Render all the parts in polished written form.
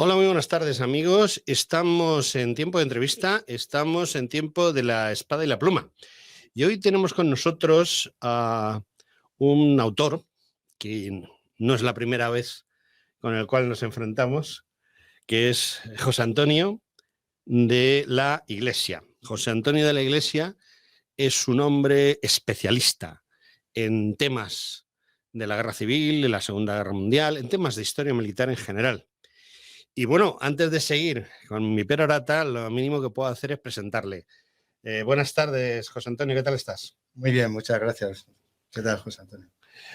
Hola, muy buenas tardes, amigos. Estamos en tiempo de entrevista, estamos en tiempo de la espada y la pluma. Y hoy tenemos con nosotros a un autor que no es la primera vez con el cual nos enfrentamos, que es José Antonio de la Iglesia. José Antonio de la Iglesia es un hombre especialista en temas de la Guerra Civil, de la Segunda Guerra Mundial, en temas de historia militar en general. Y bueno, antes de seguir con mi perorata, lo mínimo que puedo hacer es presentarle. Buenas tardes, José Antonio, ¿qué tal estás? Muy bien, muchas gracias. ¿Qué tal, José Antonio?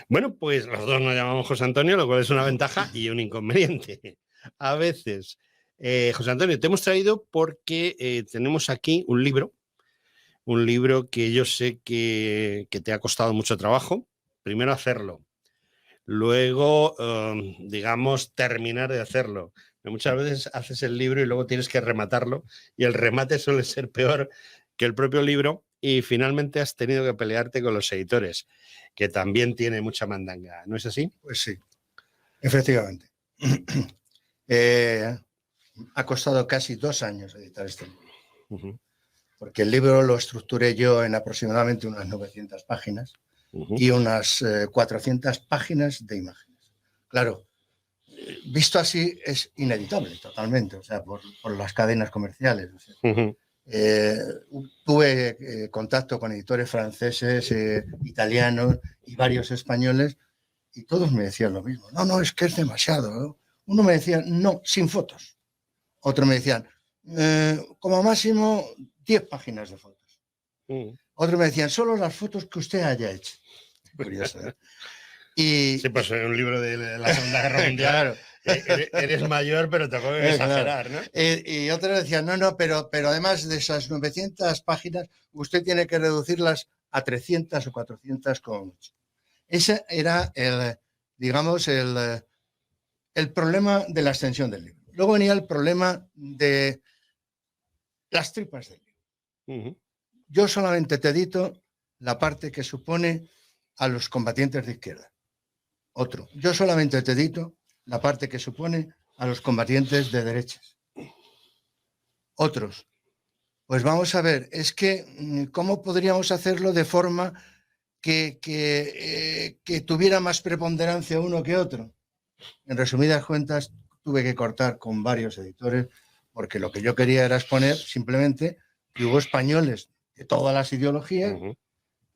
Bueno, pues los dos nos llamamos José Antonio, lo cual es una ventaja y un inconveniente a veces. José Antonio, te hemos traído porque tenemos aquí un libro que yo sé que te ha costado mucho trabajo. Primero hacerlo, luego, digamos, terminar de hacerlo. Muchas veces haces el libro y luego tienes que rematarlo y el remate suele ser peor que el propio libro y finalmente has tenido que pelearte con los editores, que también tiene mucha mandanga, ¿no es así? Pues sí, efectivamente. Ha costado casi 2 años editar este libro, porque el libro lo estructuré yo en aproximadamente unas 900 páginas y unas 400 páginas de imágenes. Claro, visto así es ineditable totalmente, o sea, por las cadenas comerciales. O sea, tuve contacto con editores franceses, italianos y varios españoles y todos me decían lo mismo. No, es que es demasiado, ¿no? Uno me decía, no, sin fotos. Otro me decían, como máximo 10 páginas de fotos. Otro me decían, solo las fotos que usted haya hecho. Curioso, ¿eh? Y, sí, pues un libro de la Segunda Guerra Mundial. Claro. Eres mayor, pero te puedes exagerar, claro. ¿no? Y otros decían, no, pero además de esas 900 páginas, usted tiene que reducirlas a 300 o 400 como mucho. Ese era digamos, el problema de la extensión del libro. Luego venía el problema de las tripas del libro. Yo solamente te edito la parte que supone a los combatientes de izquierda. Otro. Yo solamente te edito la parte que supone a los combatientes de derechas. Otros. Pues vamos a ver, es que ¿cómo podríamos hacerlo de forma que tuviera más preponderancia uno que otro? En resumidas cuentas, tuve que cortar con varios editores porque lo que yo quería era exponer simplemente que hubo españoles de todas las ideologías,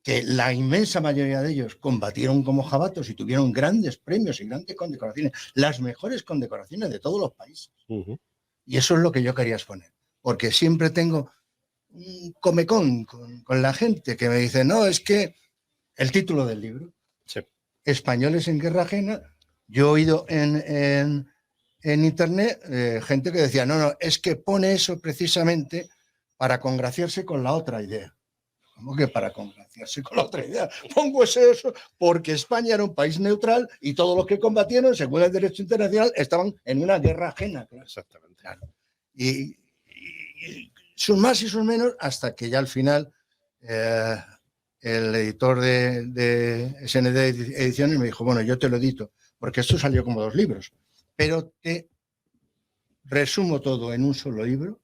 que la inmensa mayoría de ellos combatieron como jabatos y tuvieron grandes premios y grandes condecoraciones, las mejores condecoraciones de todos los países. Y eso es lo que yo quería exponer, porque siempre tengo un comecón con la gente que me dice, no, es que el título del libro, sí. Españoles en guerra ajena. Yo he oído en internet gente que decía, no, es que pone eso precisamente para congraciarse con la otra idea. ¿Cómo que para congraciarse con la otra idea? Pongo eso porque España era un país neutral y todos los que combatieron, según el derecho internacional, estaban en una guerra ajena. Claro. Exactamente. Claro. Y sus más y sus menos, hasta que ya al final el editor de SND Ediciones me dijo, bueno, yo te lo edito, porque esto salió como 2 libros, pero te resumo todo en un solo libro,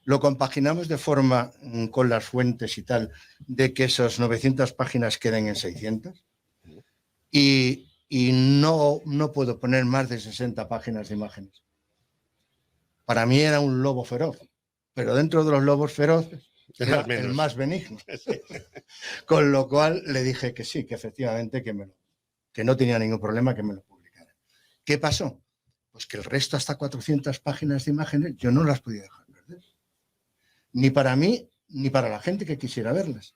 lo compaginamos de forma con las fuentes y tal, de que esas 900 páginas queden en 600, y no puedo poner más de 60 páginas de imágenes. Para mí era un lobo feroz, pero dentro de los lobos feroces era el más benigno. Con lo cual le dije que sí, que efectivamente que no tenía ningún problema que me lo publicara. ¿Qué pasó? Pues que el resto, hasta 400 páginas de imágenes, yo no las podía dejar perder. Ni para mí, ni para la gente que quisiera verlas.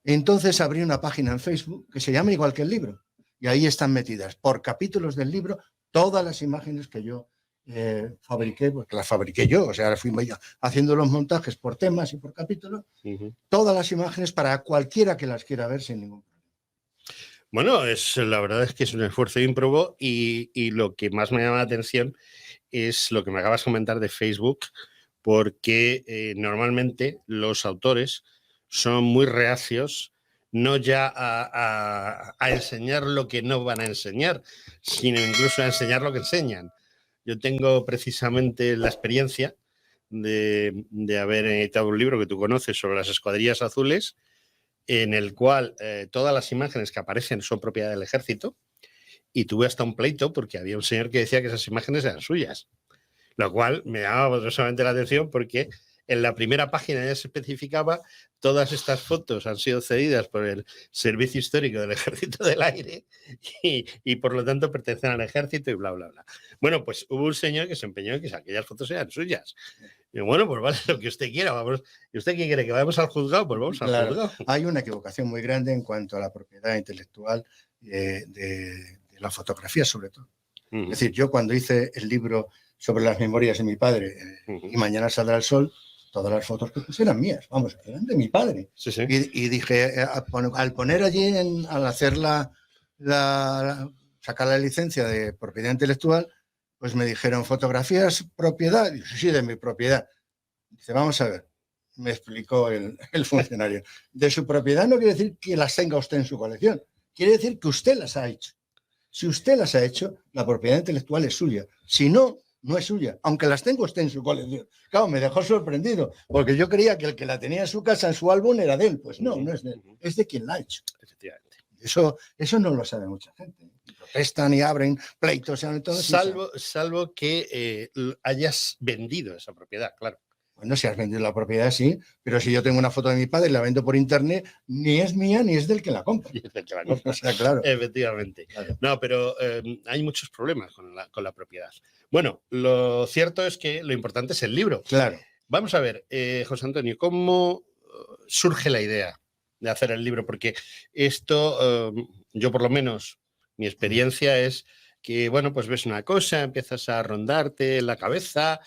Entonces abrí una página en Facebook que se llama igual que el libro. Y ahí están metidas por capítulos del libro todas las imágenes que yo fabriqué, porque las fabriqué yo, o sea, fui haciendo los montajes por temas y por capítulos, todas las imágenes para cualquiera que las quiera ver sin ningún problema. Bueno, la verdad es que es un esfuerzo ímprobo y lo que más me llama la atención es lo que me acabas de comentar de Facebook, porque normalmente los autores son muy reacios no ya a enseñar lo que no van a enseñar, sino incluso a enseñar lo que enseñan. Yo tengo precisamente la experiencia de haber editado un libro que tú conoces sobre las escuadrillas azules, en el cual todas las imágenes que aparecen son propiedad del ejército, y tuve hasta un pleito porque había un señor que decía que esas imágenes eran suyas, lo cual me llamaba poderosamente la atención porque en la primera página ya se especificaba: todas estas fotos han sido cedidas por el Servicio Histórico del Ejército del Aire y por lo tanto pertenecen al ejército y bla, bla, bla. Bueno, pues hubo un señor que se empeñó en que aquellas fotos eran suyas. Y bueno, pues vale, lo que usted quiera, vamos. ¿Y usted qué quiere? ¿Que vayamos al juzgado? Pues vamos al juzgado. Hay una equivocación muy grande en cuanto a la propiedad intelectual de la fotografía, sobre todo. Es decir, yo cuando hice el libro sobre las memorias de mi padre, y Mañana saldrá el sol, todas las fotos que puse eran mías, vamos, eran de mi padre. Sí, sí. Y dije, al poner allí, al hacer sacar la licencia de propiedad intelectual, pues me dijeron: ¿fotografías propiedad? Y dije, sí, de mi propiedad. Dice, vamos a ver, me explicó el funcionario. De su propiedad no quiere decir que las tenga usted en su colección, quiere decir que usted las ha hecho. Si usted las ha hecho, la propiedad intelectual es suya. Si no, no es suya, aunque las tenga usted en su colección. Claro, me dejó sorprendido, porque yo creía que el que la tenía en su casa, en su álbum, era de él. Pues no, no es de él, es de quien la ha hecho. Efectivamente. Eso no lo sabe mucha gente. Protestan y abren pleitos. Salvo que hayas vendido esa propiedad, claro. Bueno, si has vendido la propiedad, sí, pero si yo tengo una foto de mi padre y la vendo por internet, ni es mía ni es del que la compra. Ni es del que la compra. O sea, claro. Efectivamente. Claro. No, pero hay muchos problemas con la propiedad. Bueno, lo cierto es que lo importante es el libro. Claro. Vamos a ver, José Antonio, ¿cómo surge la idea de hacer el libro? Porque esto, yo por lo menos, mi experiencia es que, bueno, pues ves una cosa, empiezas a rondarte la cabeza,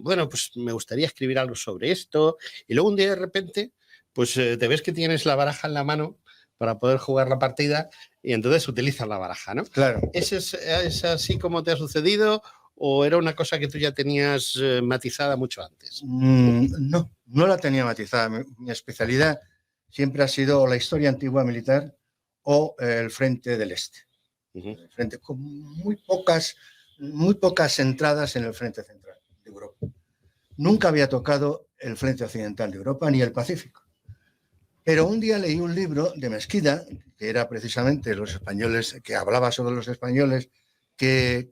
bueno, pues me gustaría escribir algo sobre esto, y luego un día de repente, pues te ves que tienes la baraja en la mano para poder jugar la partida y entonces utilizas la baraja, ¿no? Claro. ¿Es así como te ha sucedido o era una cosa que tú ya tenías matizada mucho antes? No la tenía matizada. Mi especialidad siempre ha sido la historia antigua militar o el frente del este. El frente, con muy pocas entradas en el frente central de Europa. Nunca había tocado el frente occidental de Europa ni el Pacífico. Pero un día leí un libro de Mesquida, que era precisamente los españoles, que hablaba sobre los españoles que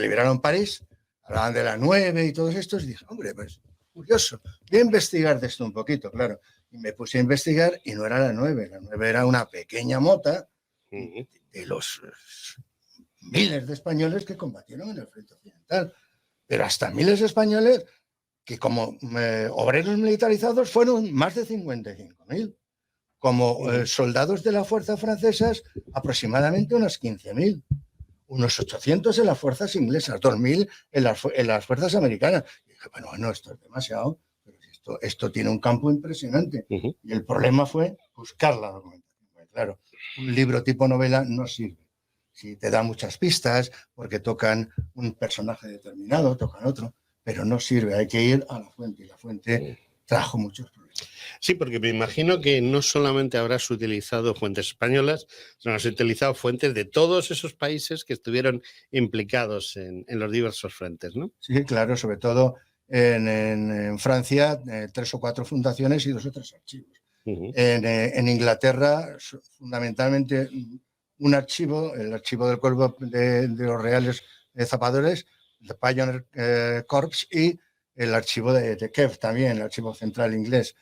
liberaron París, hablaban de la 9 y todos estos, y dije, hombre, pues curioso, voy a investigar de esto un poquito, claro. Y me puse a investigar y no era la 9 era una pequeña mota de los miles de españoles que combatieron en el frente occidental. Pero hasta miles de españoles que como obreros militarizados fueron más de 55.000. Como soldados de las fuerzas francesas, aproximadamente unos 15.000. Unos 800 en las fuerzas inglesas, 2.000 en las fuerzas americanas. Y dije, bueno, esto es demasiado, pero esto tiene un campo impresionante. Y el problema fue buscar la documentación. Claro, un libro tipo novela no sirve. Si te da muchas pistas, porque tocan un personaje determinado, tocan otro, pero no sirve, hay que ir a la fuente, y la fuente trajo muchos problemas. Sí, porque me imagino que no solamente habrás utilizado fuentes españolas, sino has utilizado fuentes de todos esos países que estuvieron implicados en los diversos frentes, ¿no? Sí, claro, sobre todo en Francia, 3 o 4 fundaciones y 2 o 3 archivos. En Inglaterra, fundamentalmente, un archivo, el archivo del Cuerpo de los Reales Zapadores, The Pioneer Corps, y el archivo de Kew también, el archivo central inglés.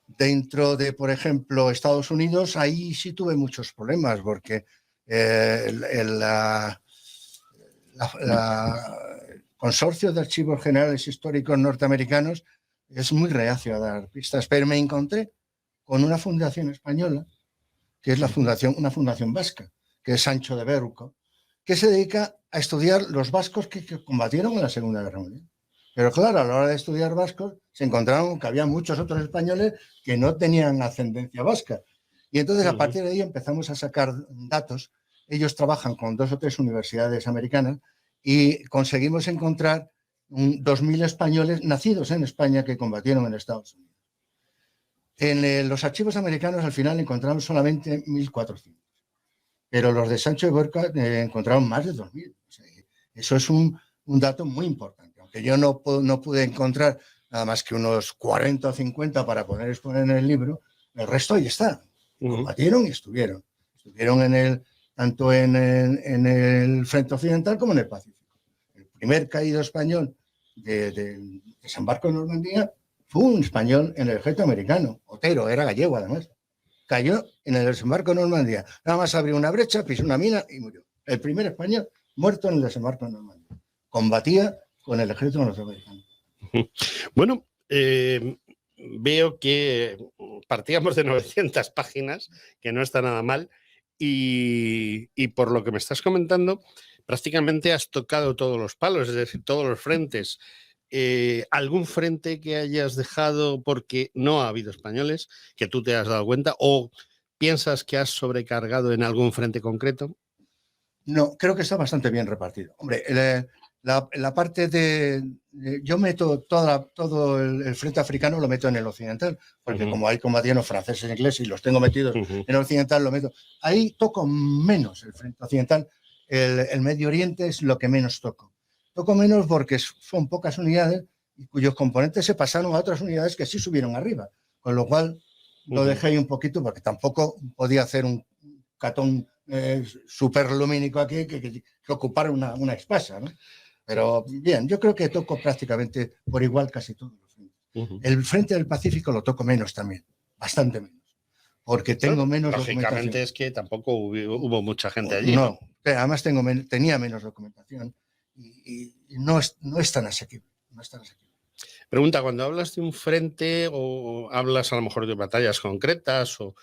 Dentro de, por ejemplo, Estados Unidos, ahí sí tuve muchos problemas porque el Consorcio de Archivos Generales Históricos Norteamericanos es muy reacio a dar pistas, pero me encontré con una fundación española, que es una fundación vasca, que es Sancho de Berruco, que se dedica a estudiar los vascos que combatieron en la Segunda Guerra Mundial. Pero claro, a la hora de estudiar vascos, se encontraron que había muchos otros españoles que no tenían ascendencia vasca. Y entonces, a partir de ahí, empezamos a sacar datos. Ellos trabajan con 2 o 3 universidades americanas y conseguimos encontrar 2.000 españoles nacidos en España que combatieron en Estados Unidos. En los archivos americanos, al final, encontramos solamente 1.400. pero los de Sancho de Borja encontraron más de 2.000. O sea, eso es un dato muy importante. Aunque yo no pude encontrar nada más que unos 40 o 50 para poder exponer en el libro, el resto ahí está. Combatieron y estuvieron. Estuvieron tanto en el frente occidental como en el Pacífico. El primer caído español de desembarco en Normandía fue un español en el ejército americano. Otero, era gallego además. Cayó en el desembarco en Normandía. Nada más abrió una brecha, pisó una mina y murió. El primer español muerto en el desembarco en Normandía. Combatía con el ejército norteamericano. Bueno, veo que partíamos de 900 páginas, que no está nada mal, y por lo que me estás comentando, prácticamente has tocado todos los palos, es decir, todos los frentes. ¿Algún frente que hayas dejado porque no ha habido españoles, que tú te has dado cuenta, o piensas que has sobrecargado en algún frente concreto? No, creo que está bastante bien repartido. Hombre, la parte yo meto todo el frente africano, lo meto en el occidental, porque como hay combatientes franceses e ingleses y los tengo metidos en el occidental, lo meto. Ahí toco menos el frente occidental. El Medio Oriente es lo que menos toco. Toco menos porque son pocas unidades y cuyos componentes se pasaron a otras unidades que sí subieron arriba, con lo cual lo dejé ahí un poquito porque tampoco podía hacer un catón superlumínico aquí que ocupara una espasa, ¿no? Pero bien, yo creo que toco prácticamente por igual casi todos los frentes. El frente del Pacífico lo toco menos también, bastante menos, porque tengo menos documentación. Lógicamente es que tampoco hubo mucha gente allí. No, además tenía menos documentación y no es tan asequible. No es tan asequible. Pregunta, cuando hablas de un frente o hablas a lo mejor de batallas concretas o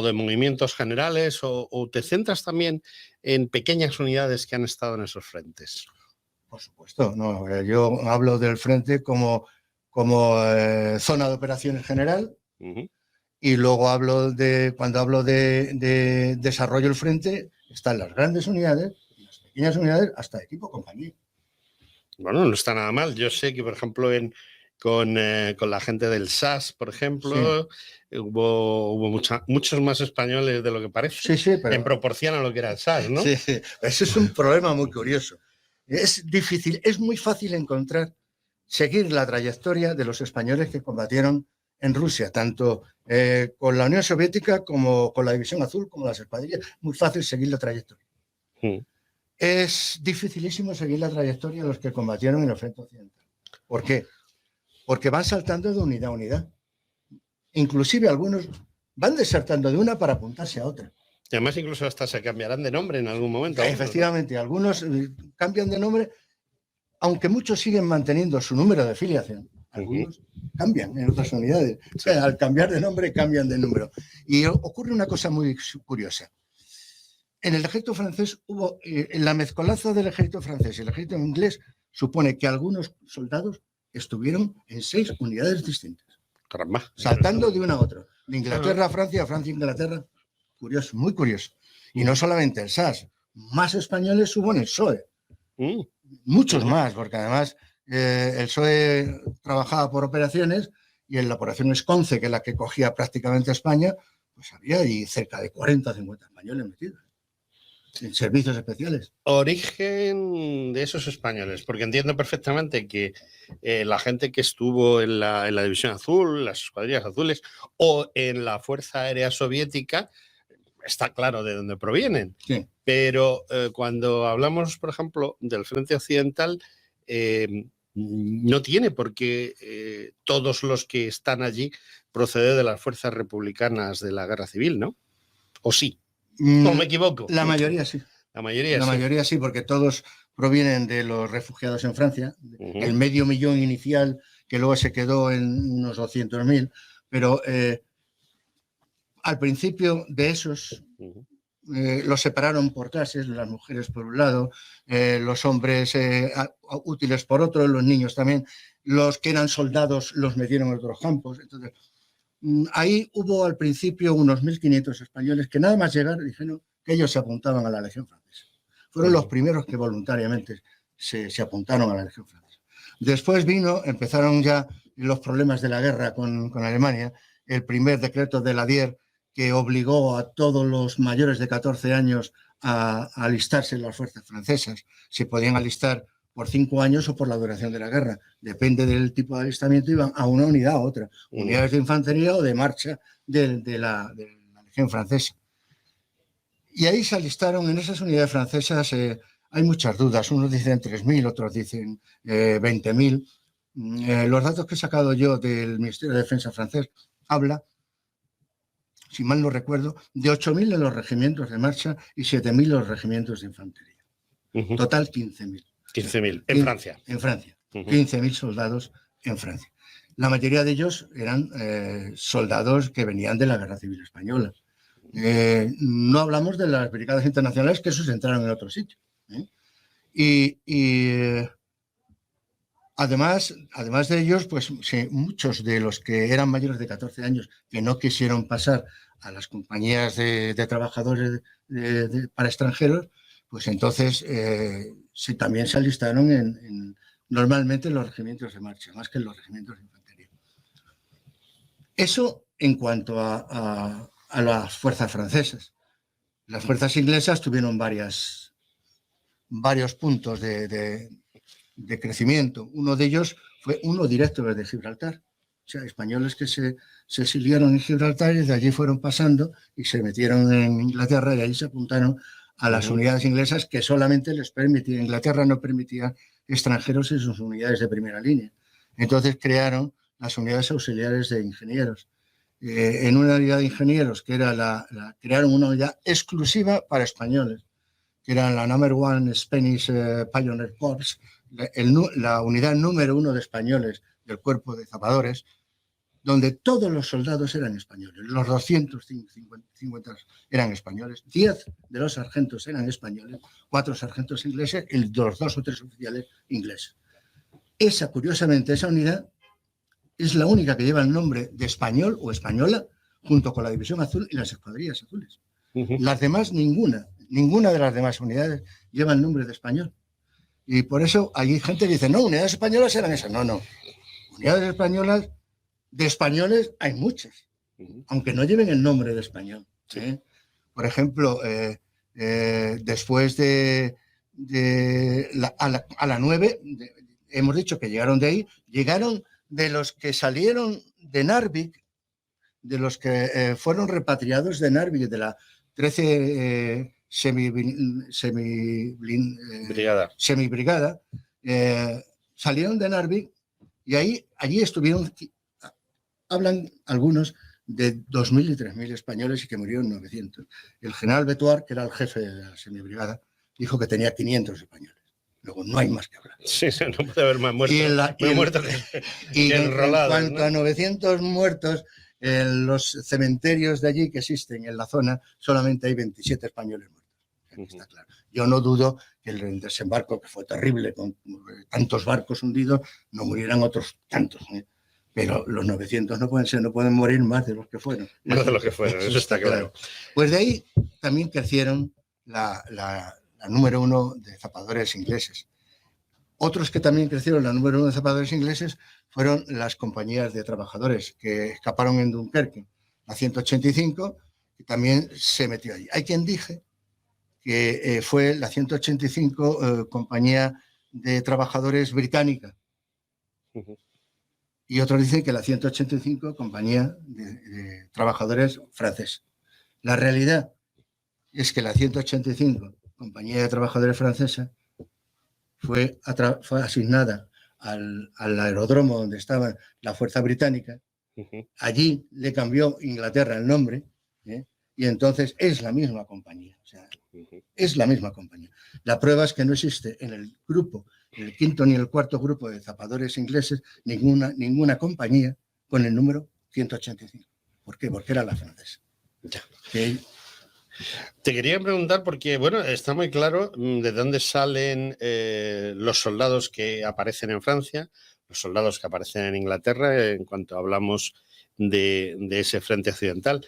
de movimientos generales o te centras también en pequeñas unidades que han estado en esos frentes. Por supuesto, no, yo hablo del frente como zona de operaciones general y luego cuando hablo de desarrollo del frente están las grandes unidades y las pequeñas unidades hasta equipo compañía. Bueno, no está nada mal. Yo sé que, por ejemplo, con la gente del SAS, por ejemplo, sí, hubo muchos más españoles de lo que parece, sí, pero, en proporción a lo que era el SAS, ¿no? Sí, ese es un problema muy curioso. Es difícil, es muy fácil seguir la trayectoria de los españoles que combatieron en Rusia, tanto con la Unión Soviética como con la División Azul, como las escuadrillas. Muy fácil seguir la trayectoria. Es dificilísimo seguir la trayectoria de los que combatieron en el frente occidental. ¿Por qué? Porque van saltando de unidad a unidad. Inclusive algunos van desertando de una para apuntarse a otra. Y además incluso hasta se cambiarán de nombre en algún momento. Efectivamente, algunos cambian de nombre, aunque muchos siguen manteniendo su número de filiación. Algunos cambian en otras unidades. O sea, al cambiar de nombre, cambian de número. Y ocurre una cosa muy curiosa. En el ejército francés hubo, en la mezcolanza del ejército francés y el ejército inglés, supone que algunos soldados estuvieron en 6 unidades distintas. Caramba. Saltando de una a otra. De Inglaterra a Francia, Francia a Inglaterra. Curioso, muy curioso. Y no solamente el SAS, más españoles hubo en el PSOE. Muchos más, porque además el PSOE trabajaba por operaciones y en la operación Esconce, que es la que cogía prácticamente España, pues había ahí cerca de 40 o 50 españoles metidos en servicios especiales. Origen de esos españoles, porque entiendo perfectamente que la gente que estuvo en la División Azul, las escuadrillas azules o en la Fuerza Aérea Soviética, está claro de dónde provienen. Sí. Pero cuando hablamos, por ejemplo, del Frente Occidental, no tiene por qué todos los que están allí proceder de las fuerzas republicanas de la Guerra Civil, ¿no? ¿O sí? ¿O me equivoco? La mayoría sí. La mayoría sí. Mayoría sí, porque todos provienen de los refugiados en Francia. El 500.000 inicial, que luego se quedó en unos 200.000, pero al principio de esos los separaron por clases, las mujeres por un lado, los hombres útiles por otro, los niños también, los que eran soldados los metieron en otros campos. Entonces, ahí hubo al principio unos 1.500 españoles que nada más llegar dijeron que ellos se apuntaban a la Legión Francesa. Fueron los primeros que voluntariamente se apuntaron a la Legión Francesa. Después empezaron ya los problemas de la guerra con Alemania, el primer decreto de Ladier que obligó a todos los mayores de 14 años a alistarse en las fuerzas francesas. Se podían alistar por 5 años o por la duración de la guerra. Depende del tipo de alistamiento, iban a una unidad a otra. Unidades de infantería o de marcha de la Legión Francesa. Y ahí se alistaron, en esas unidades francesas, hay muchas dudas. Unos dicen 3.000, otros dicen 20.000. Los datos que he sacado yo del Ministerio de Defensa francés habla, si mal no recuerdo, de 8.000 en los regimientos de marcha y 7.000 en los regimientos de infantería. Total 15.000. 15.000 en Francia. En Francia. 15.000 soldados en Francia. La mayoría de ellos eran soldados que venían de la Guerra Civil Española. No hablamos de las brigadas internacionales, que esos entraron en otro sitio. Además de ellos, pues sí, muchos de los que eran mayores de 14 años que no quisieron pasar a las compañías de trabajadores para extranjeros, pues entonces también se alistaron normalmente en los regimientos de marcha, más que en los regimientos de infantería. Eso en cuanto a las fuerzas francesas. Las fuerzas inglesas tuvieron varios puntos de crecimiento. Uno de ellos fue uno directo desde Gibraltar. O sea, españoles que se exiliaron en Gibraltar y de allí fueron pasando y se metieron en Inglaterra y ahí se apuntaron a las unidades inglesas que solamente les permitían. Inglaterra no permitía extranjeros en sus unidades de primera línea. Entonces crearon las unidades auxiliares de ingenieros. En una unidad de ingenieros que era crearon una unidad exclusiva para españoles, que era la Number One Spanish Pioneer Corps, la unidad número 1 de españoles del cuerpo de zapadores, donde todos los soldados eran españoles. Los 250 eran españoles, 10 de los sargentos eran españoles, 4 sargentos ingleses y los 2 o 3 oficiales ingleses. Curiosamente, esa unidad es la única que lleva el nombre de español o española, junto con la División Azul y las escuadrillas azules. Las demás, ninguna de las demás unidades lleva el nombre de español. Y por eso hay gente que dice, no, unidades españolas eran esas. No. Unidades españolas, de españoles hay muchas, aunque no lleven el nombre de español. Por ejemplo, después a la 9, hemos dicho que llegaron de ahí, llegaron de los que salieron de Narvik, de los que fueron repatriados de Narvik, de la 13 semibrigada, salieron de Narvik y allí estuvieron, hablan algunos de 2.000 y 3.000 españoles y que murieron 900. El general Betuar, que era el jefe de la semibrigada, dijo que tenía 500 españoles. Luego no hay más que hablar. Sí, no puede haber más muertos. Y en cuanto a 900 muertos, en los cementerios de allí que existen en la zona, solamente hay 27 españoles muertos. Está claro. Yo no dudo que el desembarco, que fue terrible, con tantos barcos hundidos, no murieran otros tantos. Pero los 900 no pueden morir más de los que fueron. Más de los que fueron, eso está claro. Pues de ahí también crecieron la número 1 de zapadores ingleses. Otros que también crecieron la número 1 de zapadores ingleses fueron las compañías de trabajadores que escaparon en Dunkerque, la 185, que también se metió allí. Hay quien dije que fue la 185 compañía de trabajadores británica. Y otros dicen que la 185 compañía de trabajadores francesa. La realidad es que la 185 compañía de trabajadores francesa fue asignada al aeródromo donde estaba la fuerza británica. Allí le cambió Inglaterra el nombre, y entonces es la misma compañía. O sea, es la misma compañía. La prueba es que no existe en el grupo, en el 5º ni el 4º grupo de zapadores ingleses, ninguna compañía con el número 185. ¿Por qué? Porque era la francesa. Te quería preguntar porque, bueno, está muy claro de dónde salen los soldados que aparecen en Francia, los soldados que aparecen en Inglaterra, en cuanto hablamos de ese frente occidental.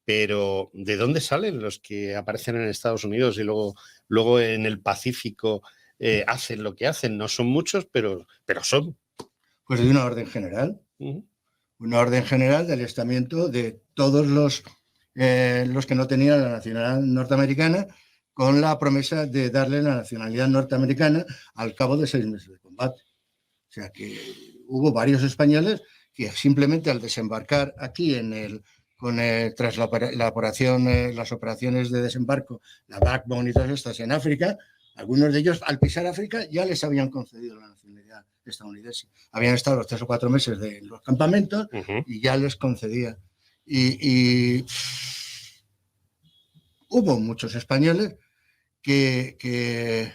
Pero ¿de dónde salen los que aparecen en Estados Unidos y luego en el Pacífico hacen lo que hacen? No son muchos, pero son. Pues de una orden general. Una orden general de alistamiento de todos los que no tenían la nacionalidad norteamericana, con la promesa de darle la nacionalidad norteamericana al cabo de 6 meses de combate. O sea que hubo varios españoles que simplemente al desembarcar aquí tras las operaciones de desembarco, la Backbone y todas estas en África, algunos de ellos al pisar África ya les habían concedido la nacionalidad estadounidense. Habían estado los 3 o 4 meses de los campamentos y ya les concedía. Y hubo muchos españoles que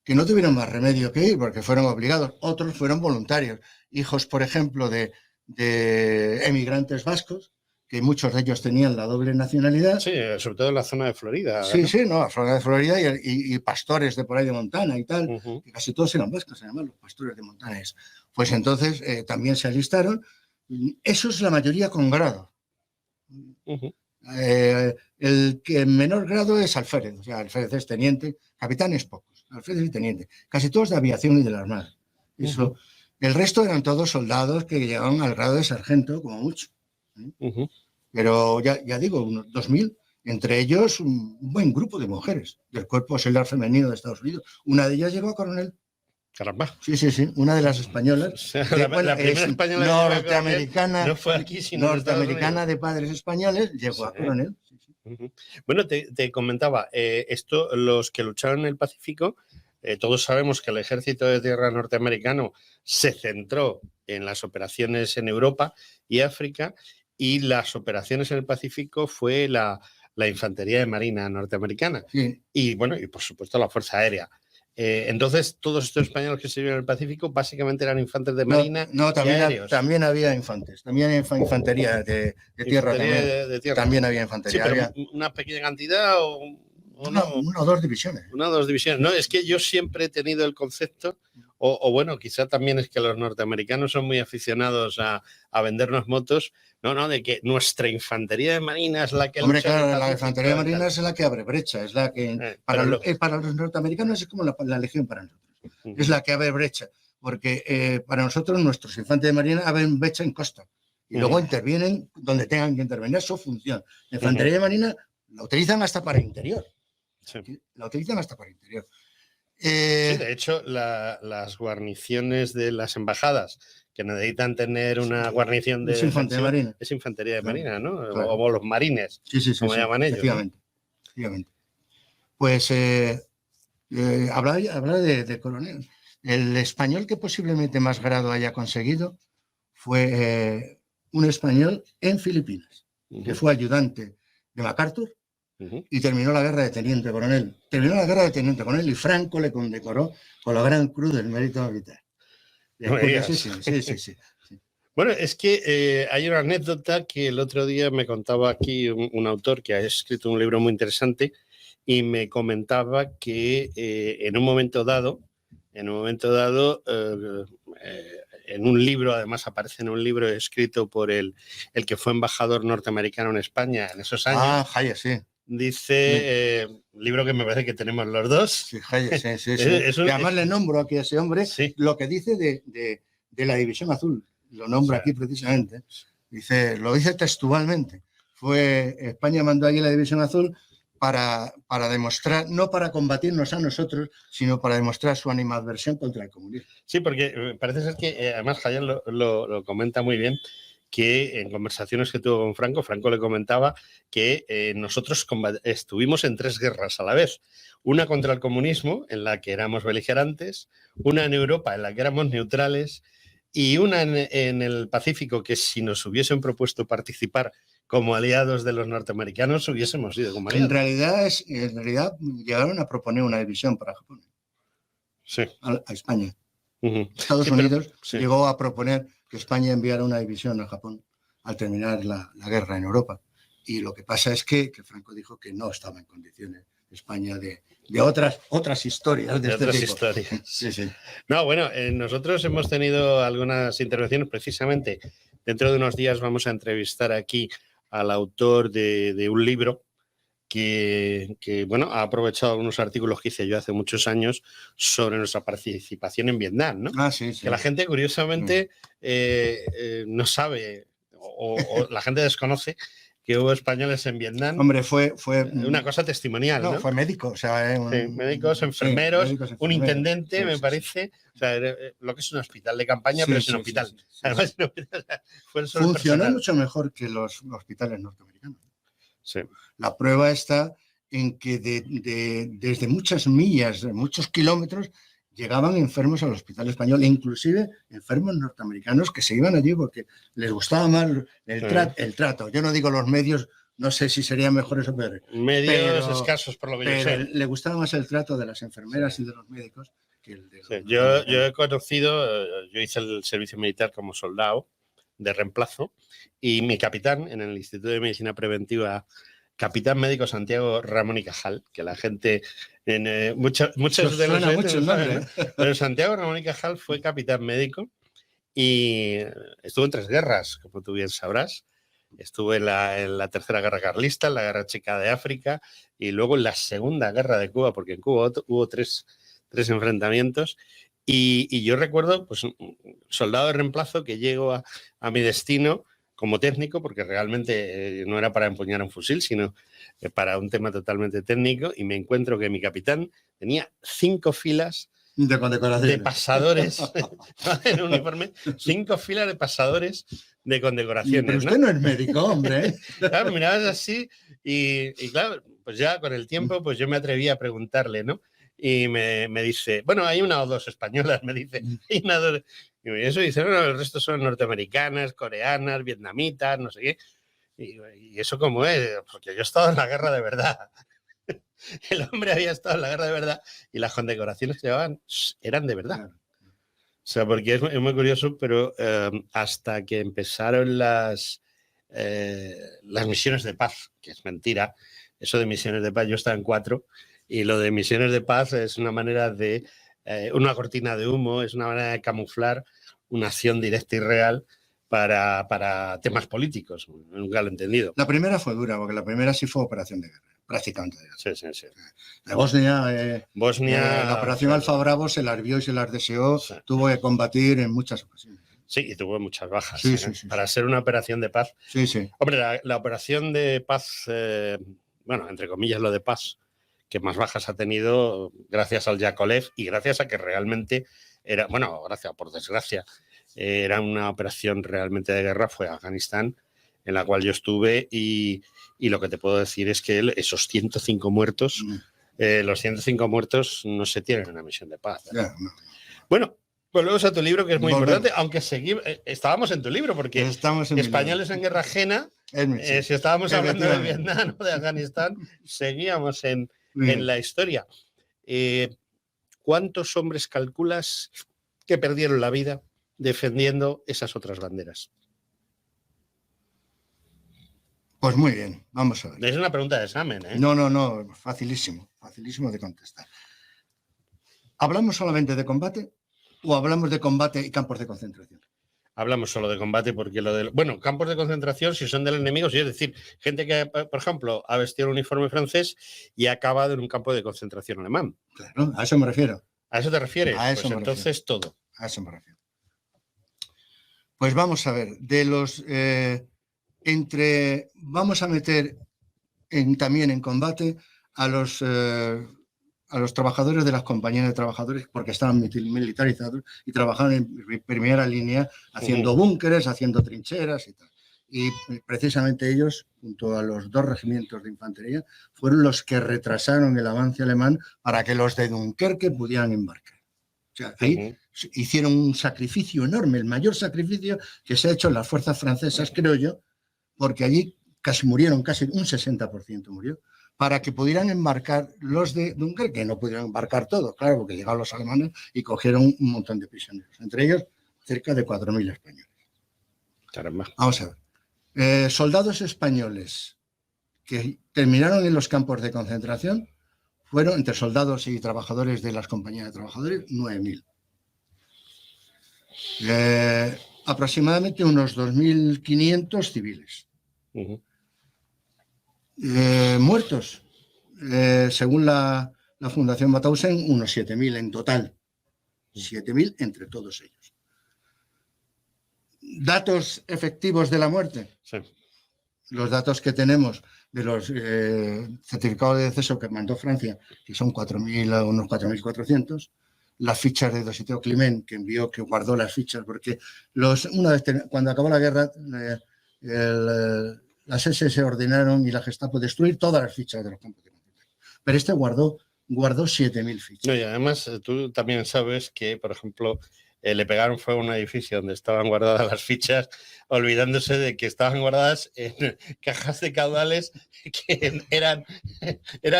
no tuvieron más remedio que ir porque fueron obligados. Otros fueron voluntarios. Hijos, por ejemplo, de emigrantes vascos, que muchos de ellos tenían la doble nacionalidad. Sí, sobre todo en la zona de Florida. Sí, ¿no? Sí, no, la zona de Florida y pastores de por ahí de Montana y tal, que casi todos eran vascos, además, los pastores de Montana. Pues entonces también se alistaron. Eso es la mayoría con grado. El que en menor grado es alférez, o sea, alférez es teniente, capitanes pocos, alférez y teniente, casi todos de aviación y de la Armada. Eso. El resto eran todos soldados que llegaban al grado de sargento, como mucho. Pero ya digo, unos 2000, entre ellos un buen grupo de mujeres del cuerpo auxiliar femenino de Estados Unidos. Una de ellas llegó a coronel. Caramba. Sí, una de las españolas. O sea, la primera española norteamericana, no fue aquí, sino norteamericana de padres españoles, llegó a coronel. Bueno, te comentaba, los que lucharon en el Pacífico, todos sabemos que el ejército de tierra norteamericano se centró en las operaciones en Europa y África, y las operaciones en el Pacífico fue la infantería de marina norteamericana. Sí. Y bueno, y por supuesto la Fuerza Aérea. Entonces, todos estos españoles que sirvieron en el Pacífico básicamente eran infantes de marina. No, también había infantes, también había infantería de tierra. De tierra. También había infantería. Sí, pero una pequeña cantidad una o dos divisiones. Una o dos divisiones. No, es que yo siempre he tenido el concepto, o bueno, quizá también es que los norteamericanos son muy aficionados a vendernos motos, de que nuestra infantería de marina es la que... Hombre, claro, la infantería de marina es la que abre brecha, es la que... Para los norteamericanos es como la legión para nosotros. Es la que abre brecha, porque para nosotros nuestros infantes de marina abren brecha en costa y luego intervienen donde tengan que intervenir, es su función. La infantería de marina la utilizan hasta para interior. Sí. La utilizan hasta para interior. Sí, de hecho, las guarniciones de las embajadas que necesitan tener una guarnición de infantería de marina. Es infantería de marina, ¿no? Claro. O los marines, como llaman ellos. Efectivamente. Pues hablar de coronel. El español que posiblemente más grado haya conseguido fue un español en Filipinas, que fue ayudante de MacArthur. Y terminó la guerra de teniente coronel. Y Franco le condecoró con la Gran Cruz del Mérito Militar. Sí. Bueno, es que hay una anécdota que el otro día me contaba aquí un autor que ha escrito un libro muy interesante y me comentaba que en un momento dado, en un libro, además aparece en un libro escrito por el que fue embajador norteamericano en España en esos años. Hayes, sí. Dice, libro que me parece que tenemos los dos. Sí, Hayes, sí. Y además le nombro aquí a ese hombre lo que dice de la División Azul. Lo nombra aquí precisamente. Lo dice textualmente. España mandó aquí la División Azul para demostrar, no para combatirnos a nosotros, sino para demostrar su animadversión contra el comunismo. Sí, porque parece ser que, además, Hayes lo comenta muy bien, que en conversaciones que tuvo con Franco le comentaba que nosotros estuvimos en 3 guerras a la vez. Una contra el comunismo, en la que éramos beligerantes, una en Europa, en la que éramos neutrales, y una en el Pacífico, que si nos hubiesen propuesto participar como aliados de los norteamericanos, hubiésemos ido como aliados. En realidad llegaron a proponer una división para Japón. Sí. A España. Estados Unidos llegó a proponer que España enviara una división a Japón al terminar la guerra en Europa. Y lo que pasa es que Franco dijo que no estaba en condiciones España de otras historias de otras este tipo. Historias. Sí. No, bueno, nosotros hemos tenido algunas intervenciones. Precisamente dentro de unos días vamos a entrevistar aquí al autor de un libro que bueno, ha aprovechado algunos artículos que hice yo hace muchos años sobre nuestra participación en Vietnam, ¿no? Sí. Que la gente, curiosamente, no sabe o la gente desconoce que hubo españoles en Vietnam. Hombre, fue una cosa testimonial, ¿no? Fue médico, o sea, médicos, enfermeros, sí, médicos, un intendente, sí, me parece, o sea, lo que es un hospital de campaña, pero sin hospital. Además, funcionó mucho mejor que los hospitales norteamericanos. Sí. La prueba está en que desde muchas millas, muchos kilómetros, llegaban enfermos al hospital español, e inclusive enfermos norteamericanos que se iban allí porque les gustaba más el trato. Yo no digo los medios, no sé si serían mejores o peores. Medios escasos, por lo que yo sé. Pero le gustaba más el trato de las enfermeras y de los médicos que el de los yo he conocido, yo hice el servicio militar como soldado de reemplazo y mi capitán en el Instituto de Medicina Preventiva, capitán médico Santiago Ramón y Cajal, que la gente, muchos de los oyentes no saben, ¿no? Pero Santiago Ramón y Cajal fue capitán médico y estuvo en 3 guerras, como tú bien sabrás. Estuvo en la Tercera Guerra Carlista, en la Guerra Checa de África y luego en la Segunda Guerra de Cuba, porque en Cuba hubo tres enfrentamientos. Y yo recuerdo, pues, un soldado de reemplazo que llego a mi destino como técnico, porque realmente no era para empuñar un fusil, sino para un tema totalmente técnico, y me encuentro que mi capitán tenía 5 filas de pasadores en uniforme, 5 filas de pasadores de condecoraciones. Pero usted no es médico, hombre. Claro, mirabas así y claro, pues ya con el tiempo pues yo me atreví a preguntarle, ¿no? Y me dice, bueno, hay 1 o 2 españolas, me dice, y eso dice, bueno, el resto son norteamericanas, coreanas, vietnamitas, no sé qué. Y eso cómo es, porque yo he estado en la guerra de verdad. El hombre había estado en la guerra de verdad y las condecoraciones que llevaban eran de verdad. O sea, porque es muy curioso, pero hasta que empezaron las misiones de paz, que es mentira, eso de misiones de paz, yo estaba en 4, y lo de misiones de paz es una manera de, una cortina de humo, es una manera de camuflar una acción directa y real para temas políticos. Nunca lo he entendido. La primera fue dura, porque la primera sí fue operación de guerra, prácticamente. Sí. De Bosnia, la operación Alfa Bravo se las vio y se las deseó, tuvo que combatir en muchas ocasiones. Sí, y tuvo muchas bajas. Sí, para ser una operación de paz. Sí. Hombre, la operación de paz, bueno, entre comillas lo de paz, que más bajas ha tenido gracias al Yakolev y gracias a que realmente era, bueno, gracias, por desgracia, era una operación realmente de guerra, fue Afganistán, en la cual yo estuve y lo que te puedo decir es que esos 105 muertos, los 105 muertos no se tienen en una misión de paz. No. Bueno, volvemos a tu libro, que es muy importante, aunque estábamos en tu libro, porque Españoles en Guerra Ajena, si estábamos hablando de Vietnam o de Afganistán, seguíamos en la historia. ¿Cuántos hombres calculas que perdieron la vida defendiendo esas otras banderas? Pues muy bien, vamos a ver. Es una pregunta de examen, ¿eh? No, facilísimo de contestar. ¿Hablamos solamente de combate o hablamos de combate y campos de concentración? Hablamos solo de combate porque bueno, campos de concentración si son del enemigo, es decir, gente que, por ejemplo, ha vestido el uniforme francés y ha acabado en un campo de concentración alemán. Claro, a eso me refiero. ¿A eso te refieres? A eso pues entonces refiero. Todo. A eso me refiero. Pues vamos a ver, de los vamos a meter también en combate a los trabajadores de las compañías de trabajadores, porque estaban militarizados y trabajaban en primera línea haciendo búnkeres, haciendo trincheras y tal. Y precisamente ellos, junto a los 2 regimientos de infantería, fueron los que retrasaron el avance alemán para que los de Dunkerque pudieran embarcar. O sea, ahí hicieron un sacrificio enorme, el mayor sacrificio que se ha hecho en las fuerzas francesas, creo yo, porque allí murieron, casi un 60% murió, para que pudieran embarcar los de Dunkerque, que no pudieron embarcar todos, claro, porque llegaron los alemanes y cogieron un montón de prisioneros, entre ellos cerca de 4.000 españoles. Caramba. Vamos a ver. Soldados españoles que terminaron en los campos de concentración fueron, entre soldados y trabajadores de las compañías de trabajadores, 9.000. Aproximadamente unos 2.500 civiles. Muertos, según la Fundación Mauthausen, unos 7.000 en total. 7.000 entre todos ellos. ¿Datos efectivos de la muerte? Sí. los datos que tenemos de los certificados de deceso que mandó Francia, que son 4.000, unos 4.400, las fichas de Dositeo Climent, que envió, que guardó las fichas, porque cuando acabó la guerra, las SS ordenaron y la Gestapo destruir todas las fichas de los campos de concentración. Pero este guardó 7.000 fichas. No, y además tú también sabes que, por ejemplo, le pegaron fuego a un edificio donde estaban guardadas las fichas, olvidándose de que estaban guardadas en cajas de caudales que eran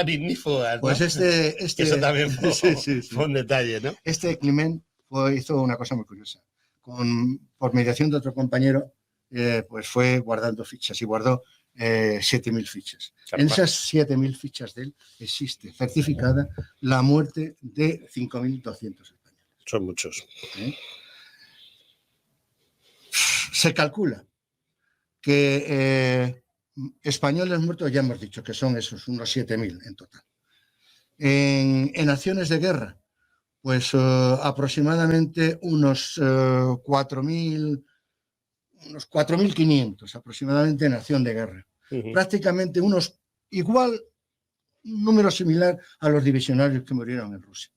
ignífugas, ¿no? Pues eso también fue, sí. fue un detalle, ¿no? Este Climent hizo una cosa muy curiosa. Por mediación de otro compañero, pues fue guardando fichas y guardó 7.000 fichas. Claro, en esas 7.000 fichas de él existe certificada la muerte de 5.200 españoles. Son muchos. Se calcula que españoles muertos, ya hemos dicho que son esos, unos 7.000 en total. En acciones de guerra, pues aproximadamente unos 4.500 aproximadamente en acción de guerra. Prácticamente un número similar a los divisionarios que murieron en Rusia.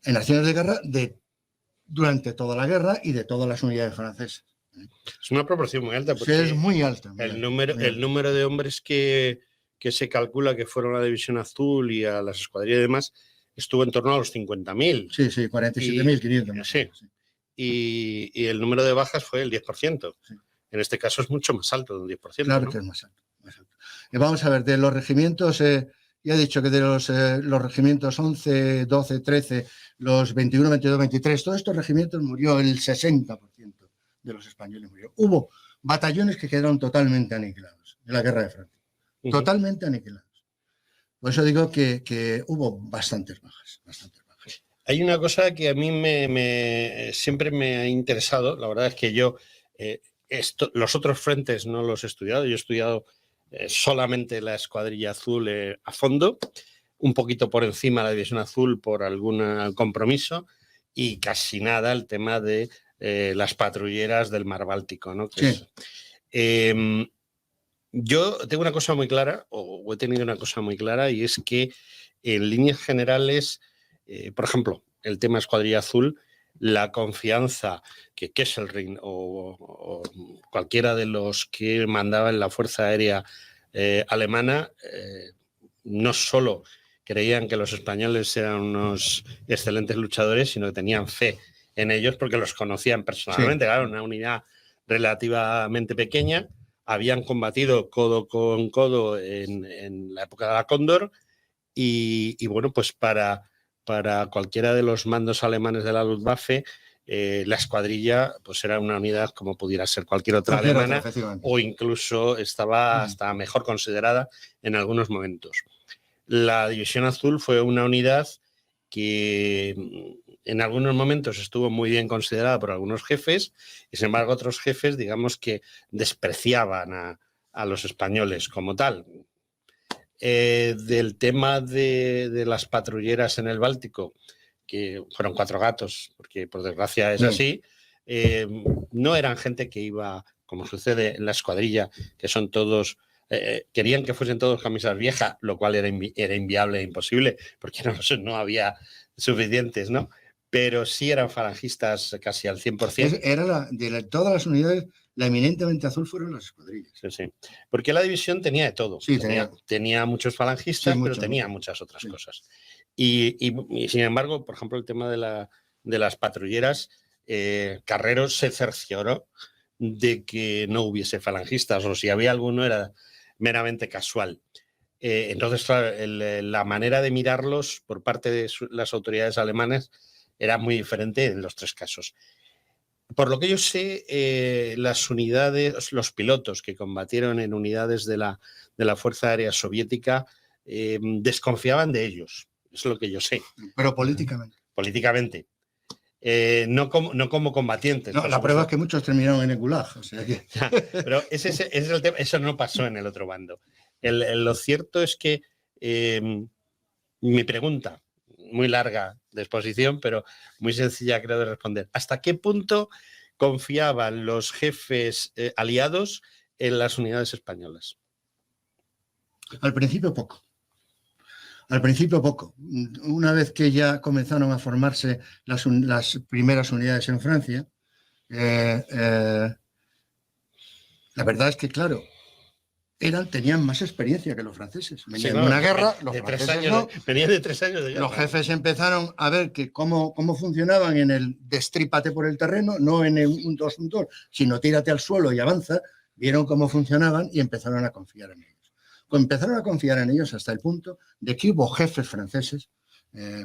En acciones de guerra durante toda la guerra y de todas las unidades francesas. Es una proporción muy alta. Porque es muy alta. El número de hombres que se calcula que fueron a la División Azul y a las escuadrillas y demás estuvo en torno a los 50.000. Sí, 47.500. Sí. Y el número de bajas fue el 10%. Sí. En este caso es mucho más alto, de un 10%. Claro, ¿no? Que es más alto. Vamos a ver, de los regimientos, ya he dicho que de los regimientos 11, 12, 13, los 21, 22, 23, todos estos regimientos murió el 60% de los españoles. Hubo batallones que quedaron totalmente aniquilados en la guerra de Francia. Totalmente aniquilados. Por eso digo que hubo bastantes bajas. Hay una cosa que a mí siempre me ha interesado. La verdad es que yo los otros frentes no los he estudiado. Yo he estudiado solamente la Escuadrilla Azul a fondo, un poquito por encima la División Azul por algún compromiso y casi nada el tema de las patrulleras del Mar Báltico, ¿no? Sí. Yo tengo una cosa muy clara, o he tenido una cosa muy clara, y es que en líneas generales, por ejemplo, el tema Escuadrilla Azul, la confianza que Kesselring o cualquiera de los que mandaba en la Fuerza Aérea alemana, no solo creían que los españoles eran unos excelentes luchadores, sino que tenían fe en ellos porque los conocían personalmente. Sí. Claro, una unidad relativamente pequeña, habían combatido codo con codo en la época de la Cóndor y bueno, pues para cualquiera de los mandos alemanes de la Luftwaffe, la escuadrilla pues era una unidad como pudiera ser cualquier otra alemana o incluso estaba hasta mejor considerada en algunos momentos. La División Azul fue una unidad que en algunos momentos estuvo muy bien considerada por algunos jefes y sin embargo otros jefes digamos que despreciaban a los españoles como tal. Del tema de las patrulleras en el Báltico, que fueron 4 gatos, porque por desgracia es así, no eran gente que iba, como sucede en la escuadrilla, que son todos... querían que fuesen todos camisas viejas, lo cual era inviable e imposible, porque no había suficientes, ¿no? Pero sí eran falangistas casi al 100%. De todas las unidades, la eminentemente azul fueron las escuadrillas. Sí. Porque la división tenía de todo. Sí, tenía muchos falangistas, pero tenía muchas otras cosas. Y sin embargo, por ejemplo, el tema de las patrulleras, Carreros se cercioró de que no hubiese falangistas, o si había alguno era meramente casual. Entonces, claro, la manera de mirarlos por parte de las autoridades alemanas era muy diferente en los 3 casos. Por lo que yo sé, las unidades, los pilotos que combatieron en unidades de la Fuerza Aérea Soviética desconfiaban de ellos. Es lo que yo sé. Pero políticamente. Políticamente. No como combatientes. No, la prueba es que muchos terminaron en el Gulag. O sea que... Pero ese es el tema. Eso no pasó en el otro bando. Lo cierto es que mi pregunta, muy larga de exposición, pero muy sencilla creo de responder. ¿Hasta qué punto confiaban los jefes aliados en las unidades españolas? Al principio poco. Al principio poco. Una vez que ya comenzaron a formarse las primeras unidades en Francia, la verdad es que, claro, tenían más experiencia que los franceses. Venían de una guerra, los franceses no. Venían de 3 años de guerra. Los jefes empezaron a ver cómo funcionaban en el destrípate por el terreno, no en el 1, 2, 1, 2, sino tírate al suelo y avanza. Vieron cómo funcionaban y empezaron a confiar en ellos. Empezaron a confiar en ellos hasta el punto de que hubo jefes franceses,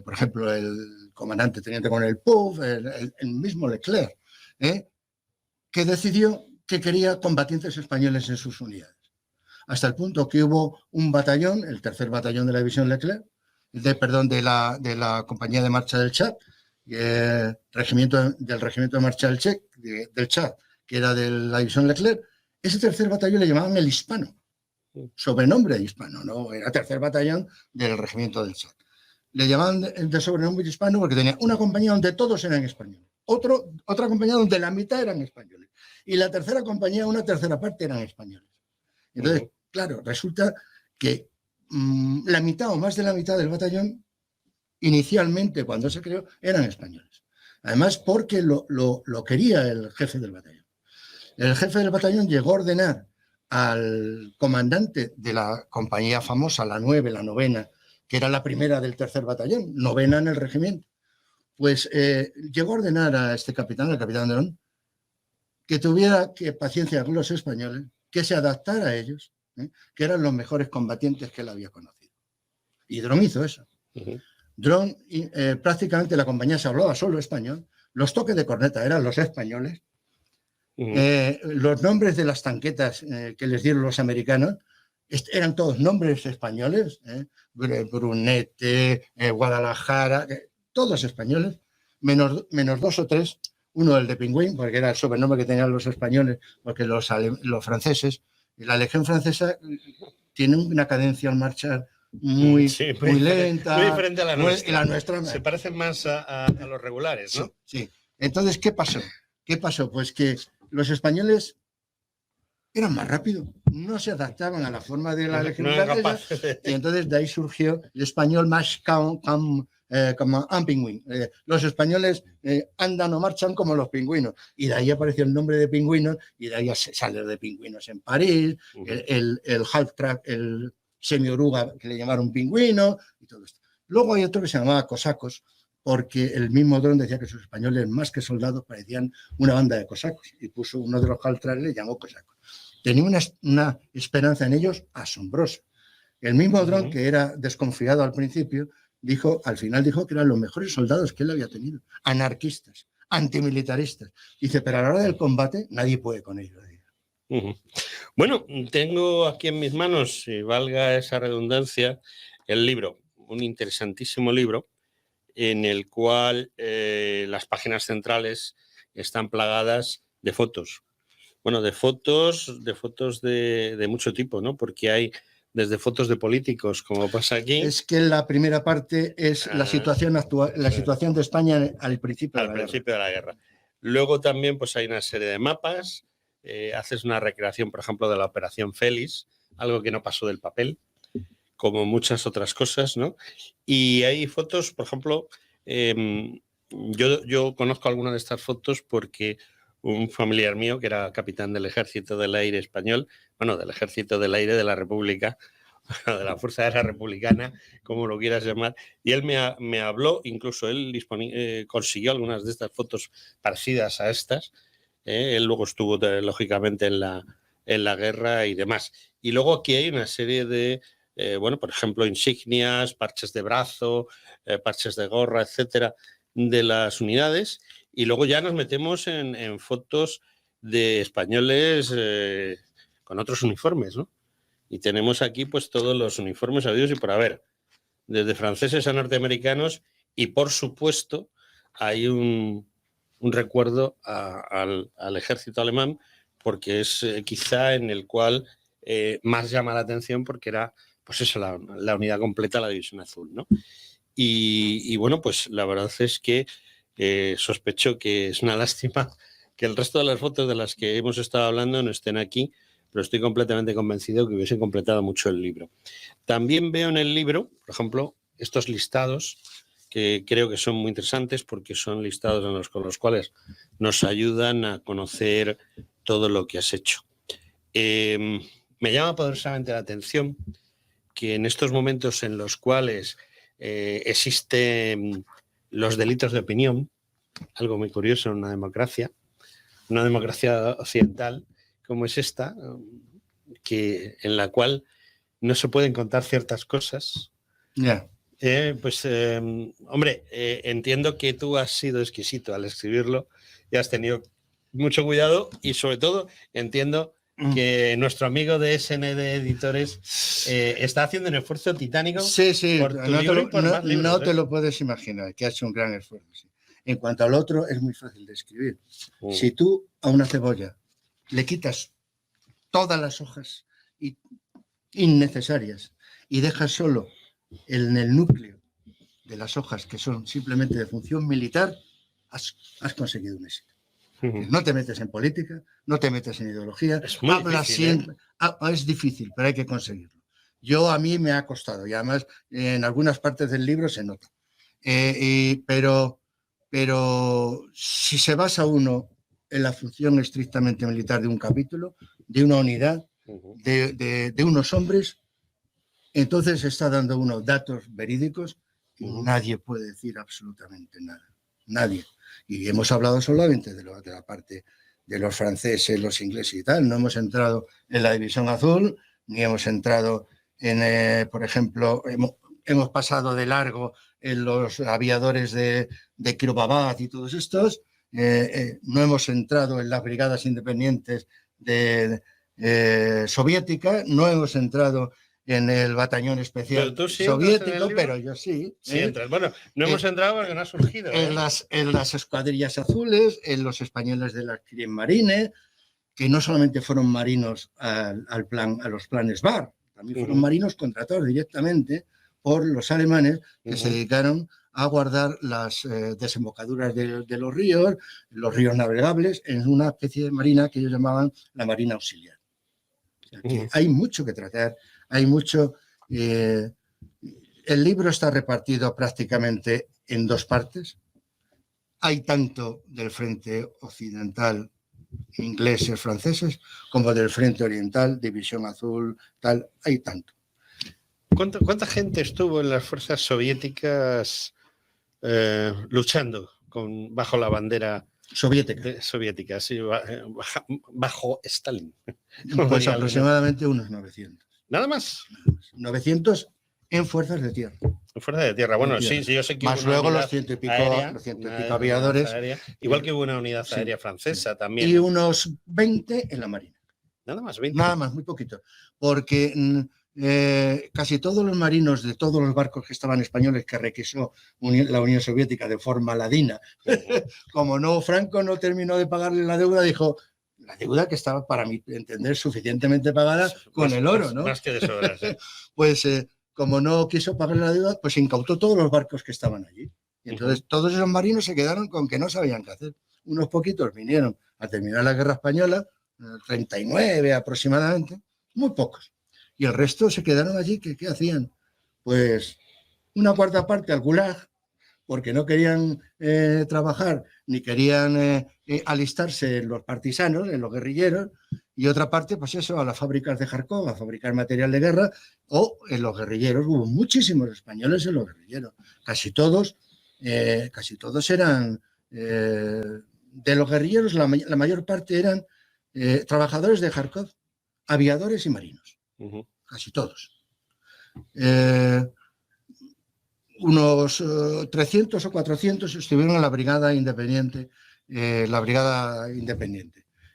por ejemplo, el comandante teniente coronel Pouf, el mismo Leclerc, que decidió que quería combatientes españoles en sus unidades. Hasta el punto que hubo un batallón, el 3er batallón de la división Leclerc, de la compañía de marcha del Chad, del regimiento de marcha del Chad, que era de la división Leclerc. Ese 3er batallón le llamaban el Hispano, sobrenombre de Hispano, no era 3er batallón del regimiento del Chad. Le llamaban de sobrenombre Hispano porque tenía una compañía donde todos eran españoles, otra compañía donde la mitad eran españoles, y la tercera compañía, una tercera parte, eran españoles. Entonces, claro, resulta que la mitad o más de la mitad del batallón, inicialmente, cuando se creó, eran españoles. Además, porque lo quería el jefe del batallón. El jefe del batallón llegó a ordenar al comandante de la compañía famosa, la 9, la 9ª, que era la primera del 3er batallón, 9ª en el regimiento, pues llegó a ordenar a este capitán, el capitán Dron, que tuviera paciencia con los españoles, que se adaptara a ellos, que eran los mejores combatientes que él había conocido. Y Dron hizo eso. Dron, prácticamente la compañía se hablaba solo español, los toques de corneta eran los españoles, los nombres de las tanquetas que les dieron los americanos eran todos nombres españoles, Brunete, Guadalajara, todos españoles, menos 2 o 3, uno el de Pingüín, porque era el sobrenombre que tenían los españoles, porque los franceses, la legión francesa tiene una cadencia al marchar muy lenta. Muy diferente a la nuestra. Y la nuestra se parece más a los regulares, ¿no? Sí. Entonces, ¿qué pasó? Pues que los españoles eran más rápidos, no se adaptaban a la forma de la legión francesa, y entonces de ahí surgió el español más como un pingüín. Los españoles andan o marchan como los pingüinos, y de ahí apareció el nombre de pingüinos, y de ahí sale de pingüinos en París, el half track, el semi-oruga que le llamaron pingüino, y todo esto. Luego hay otro que se llamaba cosacos, porque el mismo Dron decía que sus españoles, más que soldados, parecían una banda de cosacos, y puso uno de los half track, le llamó cosacos. Tenía una esperanza en ellos asombrosa. El mismo Dron, que era desconfiado al principio, al final dijo que eran los mejores soldados que él había tenido, anarquistas, antimilitaristas. Dice, pero a la hora del combate nadie puede con ellos. Bueno, tengo aquí en mis manos, si valga esa redundancia, el libro, un interesantísimo libro, en el cual las páginas centrales están plagadas de fotos. Bueno, de fotos de mucho tipo, ¿no? Porque hay desde fotos de políticos, como pasa aquí. Es que la primera parte es la situación actual, la situación de España al principio de la guerra. Luego también pues hay una serie de mapas, haces una recreación, por ejemplo, de la Operación Félix, algo que no pasó del papel, como muchas otras cosas, ¿no? Y hay fotos, por ejemplo, yo conozco algunas de estas fotos porque un familiar mío, que era capitán del Ejército del Aire español, bueno, del Ejército del Aire de la República, de la Fuerza Aérea Republicana, como lo quieras llamar, y él me habló, incluso él consiguió algunas de estas fotos parecidas a estas. Él luego estuvo, lógicamente, en la guerra y demás. Y luego aquí hay una serie de, por ejemplo, insignias, parches de brazo, parches de gorra, etcétera, de las unidades. Y luego ya nos metemos en fotos de españoles con otros uniformes, ¿no? Y tenemos aquí pues todos los uniformes habidos y por haber, desde franceses a norteamericanos, y por supuesto hay un recuerdo al ejército alemán, porque es quizá en el cual más llama la atención, porque era pues eso, la unidad completa, la División Azul, ¿no? Y bueno, pues la verdad es que sospecho que es una lástima que el resto de las fotos de las que hemos estado hablando no estén aquí, pero estoy completamente convencido que hubiese completado mucho el libro. También veo en el libro, por ejemplo, estos listados que creo que son muy interesantes porque son listados con los cuales nos ayudan a conocer todo lo que has hecho. Me llama poderosamente la atención que en estos momentos en los cuales existen los delitos de opinión, algo muy curioso en una democracia occidental como es esta, en la cual no se pueden contar ciertas cosas. Yeah. Hombre, entiendo que tú has sido exquisito al escribirlo y has tenido mucho cuidado y sobre todo entiendo que nuestro amigo de SND Editores está haciendo un esfuerzo titánico. Sí, por tu libro y por más libros, no te lo puedes imaginar, que ha hecho un gran esfuerzo. Sí. En cuanto al otro, es muy fácil de escribir. Si tú a una cebolla le quitas todas las hojas innecesarias y dejas solo en el núcleo de las hojas que son simplemente de función militar, has conseguido un éxito. No te metes en política, no te metes en ideología. Es muy difícil, es difícil, pero hay que conseguirlo. A mí me ha costado y además en algunas partes del libro se nota. Pero si se basa uno en la función estrictamente militar de un capítulo, de una unidad, de unos hombres, entonces está dando unos datos verídicos y nadie puede decir absolutamente nada. Nadie. Y hemos hablado solamente de la parte de los franceses, los ingleses y tal. No hemos entrado en la División Azul, ni hemos entrado en, por ejemplo, hemos pasado de largo en los aviadores de Kirovabat y todos estos. No hemos entrado en las brigadas independientes soviéticas, no hemos entrado en el batallón especial soviético, pero yo sí. Sí entras. Bueno, no hemos entrado porque no ha surgido. En las escuadrillas azules, en los españoles de la Kriegsmarine, que no solamente fueron marinos a los planes BAR, también fueron marinos contratados directamente por los alemanes que se dedicaron a guardar las desembocaduras de los ríos navegables, en una especie de marina que ellos llamaban la marina auxiliar. O sea, que hay mucho que tratar, hay mucho... el libro está repartido prácticamente en dos partes. Hay tanto del frente occidental, ingleses, franceses, como del frente oriental, División Azul, tal, hay tanto. ¿Cuánta gente estuvo en las fuerzas soviéticas luchando bajo la bandera soviética, sí, bajo Stalin? Pues aproximadamente unos 900. ¿Nada más? 900 en fuerzas de tierra. En fuerzas de tierra, bueno, sí, yo sé que más luego los ciento y pico aviadores. Igual que hubo una unidad aérea francesa también. Y unos 20 en la marina. Nada más, 20. Nada más, muy poquito. Porque casi todos los marinos de todos los barcos que estaban españoles que requisó la Unión Soviética de forma ladina, como Franco no terminó de pagarle la deuda, dijo, la deuda que estaba, para mi entender, suficientemente pagada con el oro, ¿no? Más que de sobras, ¿eh? Pues como no quiso pagar la deuda, pues incautó todos los barcos que estaban allí. Y entonces todos esos marinos se quedaron con que no sabían qué hacer. Unos poquitos vinieron a terminar la guerra española, 39 aproximadamente, muy pocos. Y el resto se quedaron allí, ¿qué hacían? Pues una cuarta parte al Gulag, porque no querían trabajar ni querían alistarse en los partisanos, en los guerrilleros, y otra parte, pues eso, a las fábricas de Kharkov, a fabricar material de guerra, o en los guerrilleros. Hubo muchísimos españoles en los guerrilleros. Casi todos eran, de los guerrilleros, la mayor parte eran trabajadores de Kharkov, aviadores y marinos. Casi todos. Unos 300 o 400 estuvieron en la brigada independiente,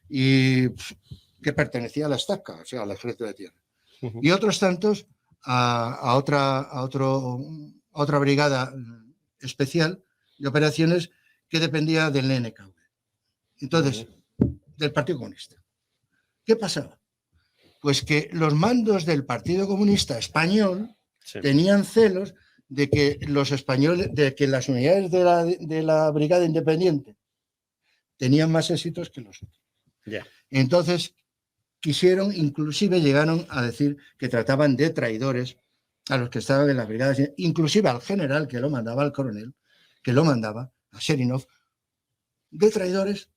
y que pertenecía a la Stavka, o sea, al ejército de tierra. Y otros tantos a otra brigada especial de operaciones que dependía del NKV. Entonces, del Partido Comunista. ¿Qué pasaba? Pues que los mandos del Partido Comunista Español tenían celos de que los españoles, de que las unidades de la brigada independiente tenían más éxitos que los otros. Entonces, quisieron, inclusive llegaron a decir que trataban de traidores a los que estaban en las brigadas, inclusive al general que lo mandaba, al coronel que lo mandaba, a Sherinov, de traidores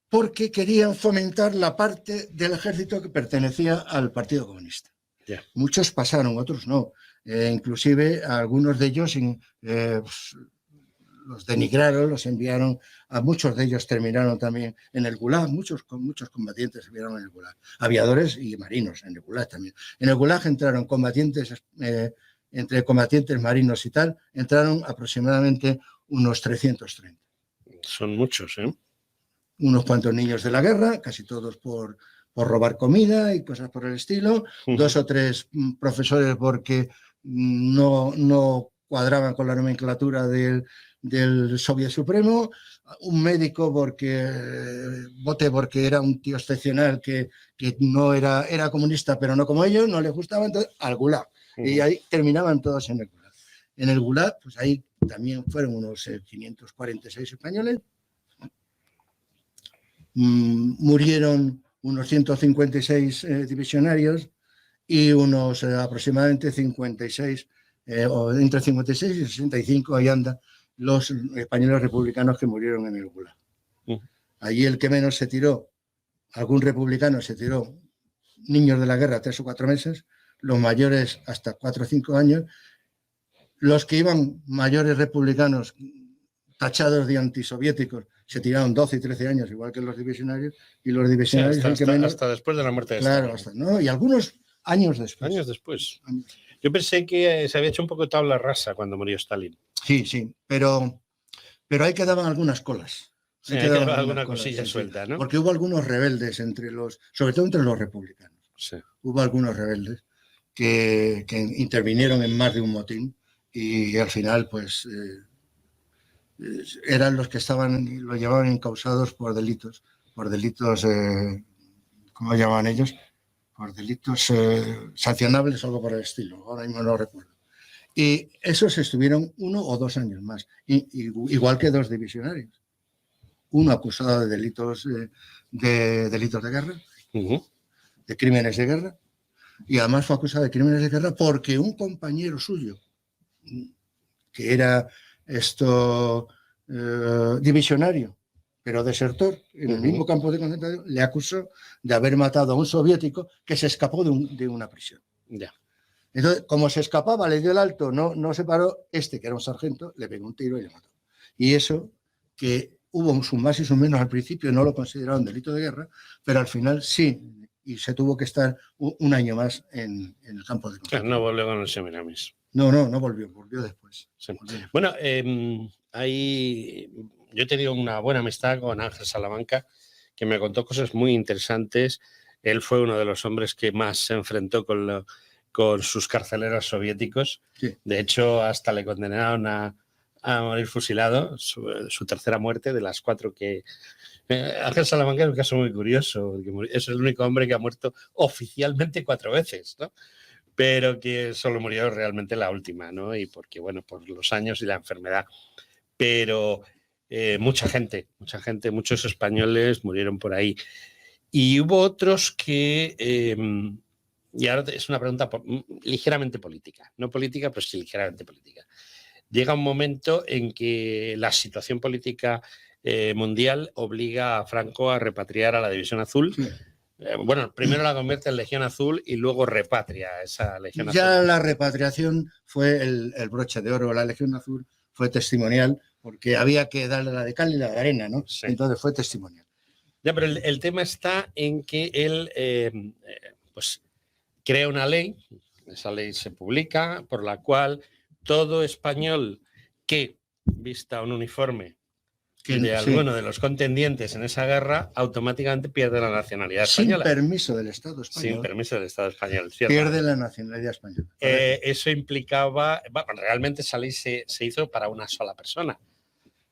porque querían fomentar la parte del ejército que pertenecía al Partido Comunista. Yeah. Muchos pasaron, otros no. Inclusive algunos de ellos los denigraron, los enviaron, a muchos de ellos terminaron también en el Gulag, muchos combatientes terminaron en el Gulag, aviadores y marinos en el Gulag también. En el Gulag entraron combatientes, entre combatientes marinos y tal, entraron aproximadamente unos 330. Son muchos, ¿eh? Unos cuantos niños de la guerra, casi todos por robar comida y cosas por el estilo, 2 o 3 profesores porque no cuadraban con la nomenclatura del Soviet Supremo, un médico porque era un tío excepcional que no era comunista, pero no como ellos, no les gustaba, entonces al Gulag. Y ahí terminaban todos en el Gulag. En el Gulag, pues ahí también fueron unos 546 españoles. Murieron unos 156 divisionarios y unos aproximadamente 56, o entre 56 y 65, ahí anda, los españoles republicanos que murieron en el Gulag. Allí el que menos se tiró, algún republicano se tiró, niños de la guerra 3 o 4 meses, los mayores hasta 4 o 5 años, los que iban mayores republicanos tachados de antisoviéticos se tiraron 12 y 13 años, igual que los divisionarios, y los divisionarios sí, hasta después de la muerte de Stalin. Claro, ¿no? Y algunos años después. Años después. Yo pensé que se había hecho un poco de tabla rasa cuando murió Stalin. Sí, pero ahí quedaban algunas colas. Sí, ahí quedaba alguna cosilla suelta, ¿no? Porque hubo algunos rebeldes sobre todo entre los republicanos. Sí. Hubo algunos rebeldes que intervinieron en más de un motín y al final, pues, eran los que lo llevaban encausados por delitos, ¿cómo llamaban ellos? Por delitos sancionables o algo por el estilo, ahora mismo no recuerdo. Y esos estuvieron 1 o 2 años más, igual que 2 divisionarios. Uno acusado de delitos de guerra, de crímenes de guerra, y además fue acusado de crímenes de guerra porque un compañero suyo, que era divisionario, pero desertor, en el mismo campo de concentración, le acusó de haber matado a un soviético que se escapó de una prisión. Ya. Entonces, como se escapaba, le dio el alto, no se paró, que era un sargento, le pegó un tiro y le mató. Y eso, que hubo sus más y sus menos al principio, no lo consideraron delito de guerra, pero al final sí, y se tuvo que estar un año más en el campo de concentración. No volvió con el Semiramis. No volvió después. Sí. Bueno, yo he tenido una buena amistad con Ángel Salamanca, que me contó cosas muy interesantes. Él fue uno de los hombres que más se enfrentó con sus carceleros soviéticos. Sí. De hecho, hasta le condenaron a morir fusilado, su tercera muerte de las 4 que... Ángel Salamanca es un caso muy curioso, porque es el único hombre que ha muerto oficialmente 4 veces, ¿no? Pero que solo murió realmente la última, ¿no? Y porque, bueno, por los años y la enfermedad. Pero mucha gente, muchos españoles murieron por ahí. Y hubo otros que, y ahora es una pregunta ligeramente política, no política, pero sí ligeramente política. Llega un momento en que la situación política mundial obliga a Franco a repatriar a la División Azul. Sí. Bueno, primero la convierte en Legión Azul y luego repatria esa Legión Azul. Ya la repatriación fue el broche de oro. La Legión Azul fue testimonial porque había que darle la de cal y la de arena, ¿no? Sí. Entonces fue testimonial. Ya, pero el tema está en que él pues crea una ley, esa ley se publica, por la cual todo español que vista un uniforme de alguno de los contendientes en esa guerra, automáticamente pierde la nacionalidad española. Sin permiso del Estado español. Sin permiso del Estado español, ¿cierto? Pierde la nacionalidad española. Eso implicaba, bueno, realmente esa ley se hizo para una sola persona.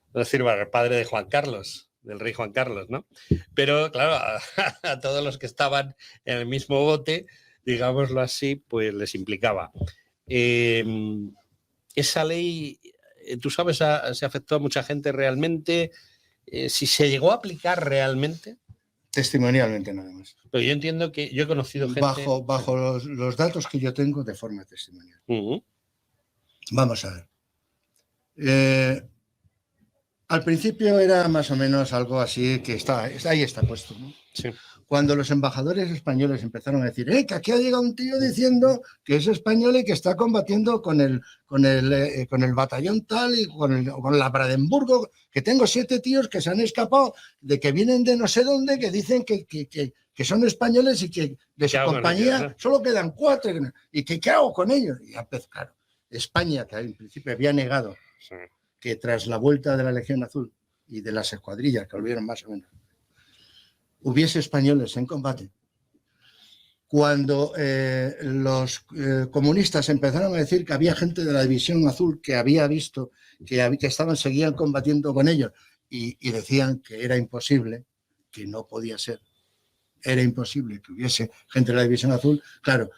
Es decir, para el padre de Juan Carlos, del rey Juan Carlos, ¿no? Pero, claro, a todos los que estaban en el mismo bote, digámoslo así, pues les implicaba. Esa ley... ¿Tú sabes si afectó a mucha gente realmente? Si se llegó a aplicar realmente. Testimonialmente nada más. Pero yo entiendo que yo he conocido gente... Bajo los datos que yo tengo de forma testimonial. Vamos a ver. Al principio era más o menos algo así que ahí está puesto, ¿no? Sí. Cuando los embajadores españoles empezaron a decir que aquí ha llegado un tío diciendo que es español y que está combatiendo con el batallón tal y con la Brandenburgo, que tengo 7 tíos que se han escapado, de que vienen de no sé dónde, que dicen que son españoles y que de su compañía ellos, ¿no? Solo quedan 4 y que ¿qué hago con ellos? Y claro, España, que al principio había negado que tras la vuelta de la Legión Azul y de las escuadrillas, que volvieron más o menos, hubiese españoles en combate. Cuando los comunistas empezaron a decir que había gente de la División Azul que había visto que seguían combatiendo con ellos y decían que era imposible, que no podía ser, era imposible que hubiese gente de la División Azul, claro,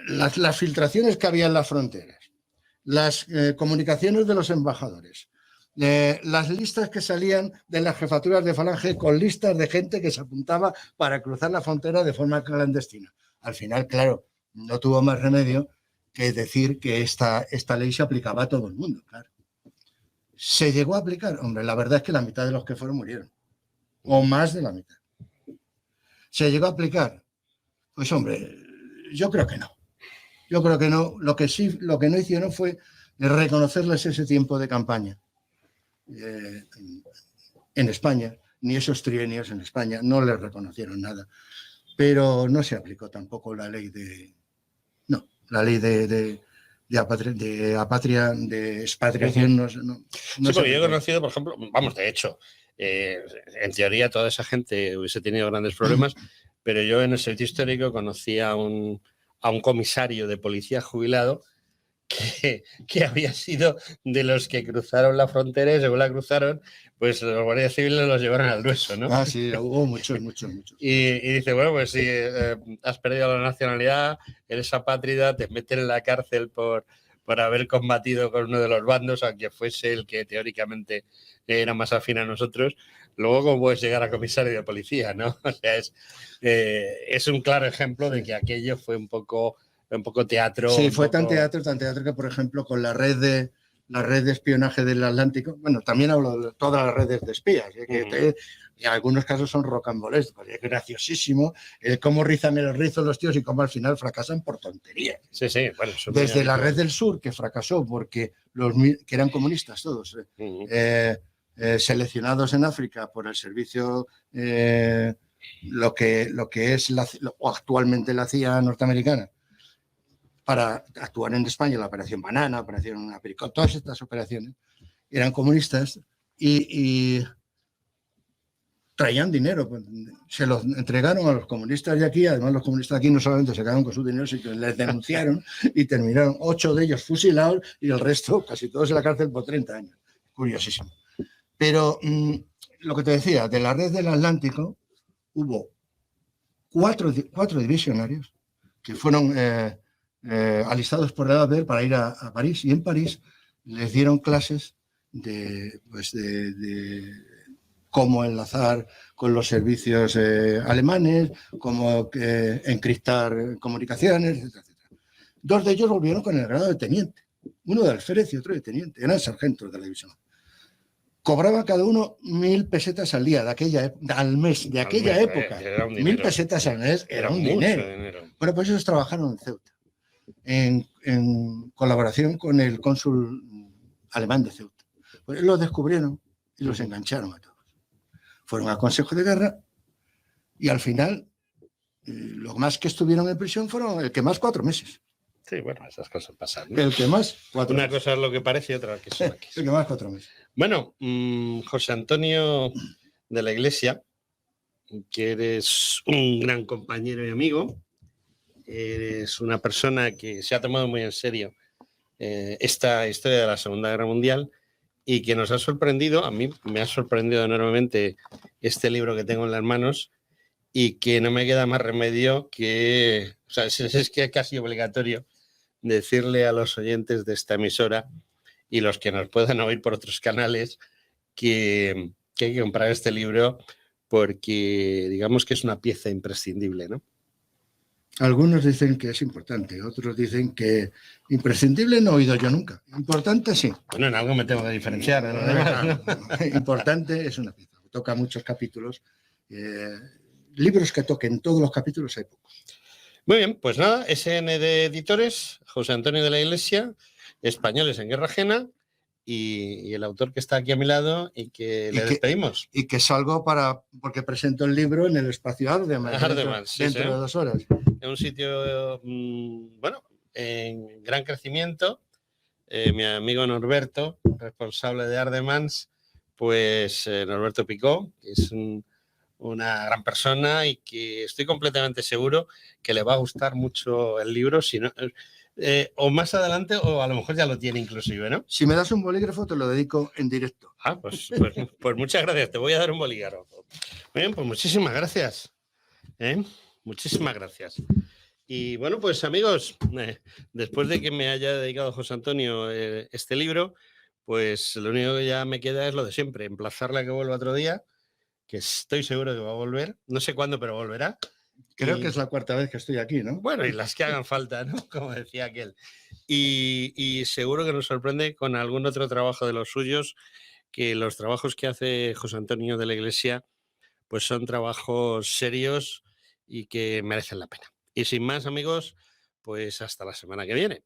las filtraciones que había en las fronteras, las comunicaciones de los embajadores, las listas que salían de las jefaturas de Falange con listas de gente que se apuntaba para cruzar la frontera de forma clandestina. Al final, claro, no tuvo más remedio que decir que esta ley se aplicaba a todo el mundo, claro. ¿Se llegó a aplicar? Hombre, la verdad es que la mitad de los que fueron murieron, o más de la mitad. ¿Se llegó a aplicar? Pues hombre, yo creo que no. Yo creo que no. Lo que no hicieron fue reconocerles ese tiempo de campaña. En España, ni esos trienios en España, no les reconocieron nada. Pero no se aplicó tampoco la ley de expatriación. No sí, porque yo he conocido, por ejemplo, vamos, de hecho, en teoría toda esa gente hubiese tenido grandes problemas, pero yo en el servicio histórico conocí a un comisario de policía jubilado que había sido de los que cruzaron la frontera y según la cruzaron, pues los guardias civiles los llevaron al grueso, ¿no? Ah, sí, hubo muchos. Y dice, bueno, pues si has perdido la nacionalidad, eres apátrida, te meten en la cárcel por haber combatido con uno de los bandos, aunque fuese el que teóricamente era más afín a nosotros. Luego, ¿cómo puedes llegar a comisario de policía, no? O sea, es un claro ejemplo de que aquello fue un poco teatro. Sí, fue tan teatro que, por ejemplo, con la red de espionaje del Atlántico, bueno, también hablo de todas las redes de espías, que en algunos casos son rocambolescos, es graciosísimo cómo rizan el rizo los tíos y cómo al final fracasan por tonterías. Sí, bueno, desde la red del sur, que fracasó porque que eran comunistas todos, seleccionados en África por el servicio, lo que es actualmente la CIA norteamericana, para actuar en España, la Operación Banana, Operación Apricot, todas estas operaciones eran comunistas y traían dinero, se los entregaron a los comunistas de aquí. Además, los comunistas de aquí no solamente se quedaron con su dinero, sino que les denunciaron y terminaron 8 de ellos fusilados y el resto, casi todos en la cárcel por 30 años. Curiosísimo. Pero lo que te decía, de la red del Atlántico hubo cuatro divisionarios que fueron alistados por la ADER para ir a París, y en París les dieron clases de cómo enlazar con los servicios alemanes, cómo encriptar comunicaciones, etc. 2 de ellos volvieron con el grado de teniente, uno de alférez y otro de teniente, eran sargentos de la división. Cobraba cada uno 1.000 pesetas al día, al mes, de aquella época. 1.000 pesetas al mes era un dinero. Bueno, pues ellos trabajaron en Ceuta, en colaboración con el cónsul alemán de Ceuta. Pues los descubrieron y los engancharon a todos. Fueron a consejo de guerra y al final los más que estuvieron en prisión fueron el que más 4 meses. Sí, bueno, esas cosas pasan, ¿no? El que más 4 meses. Una cosa es lo que parece y otra que son aquí. El que más 4 meses. Bueno, José Antonio de la Iglesia, que eres un gran compañero y amigo, eres una persona que se ha tomado muy en serio esta historia de la Segunda Guerra Mundial y que nos ha sorprendido. A mí me ha sorprendido enormemente este libro que tengo en las manos y que no me queda más remedio que, o sea, es que es casi obligatorio decirle a los oyentes de esta emisora y los que nos puedan oír por otros canales que hay que comprar este libro porque digamos que es una pieza imprescindible, ¿no? Algunos dicen que es importante, otros dicen que imprescindible no he oído yo nunca. Importante sí. Bueno, en algo me tengo que diferenciar de los demás, ¿no? Importante es una pieza. Toca muchos capítulos. Libros que toquen todos los capítulos hay pocos. Muy bien, pues nada, SND Editores, José Antonio de la Iglesia, Españoles en Guerra Ajena, y el autor que está aquí a mi lado y que le despedimos. Y que salgo porque presento el libro en el espacio Ardemans dentro de 2 horas. En un sitio, bueno, en gran crecimiento. Mi amigo Norberto, responsable de Ardemans, pues Norberto Picó, que es una gran persona y que estoy completamente seguro que le va a gustar mucho el libro, si no, o más adelante o a lo mejor ya lo tiene inclusive, ¿no? Si me das un bolígrafo te lo dedico en directo. Pues muchas gracias, te voy a dar un bolígrafo. Muy bien, pues muchísimas gracias. Muchísimas gracias. Y bueno, pues amigos, después de que me haya dedicado José Antonio este libro, pues lo único que ya me queda es lo de siempre, emplazarle a que vuelva otro día, que estoy seguro que va a volver, no sé cuándo, pero volverá. Creo que es la 4ª vez que estoy aquí, ¿no? Bueno, y las que hagan falta, ¿no? Como decía aquel. Y seguro que nos sorprende con algún otro trabajo de los suyos, que los trabajos que hace José Antonio de la Iglesia, pues son trabajos serios y que merecen la pena. Y sin más, amigos, pues hasta la semana que viene.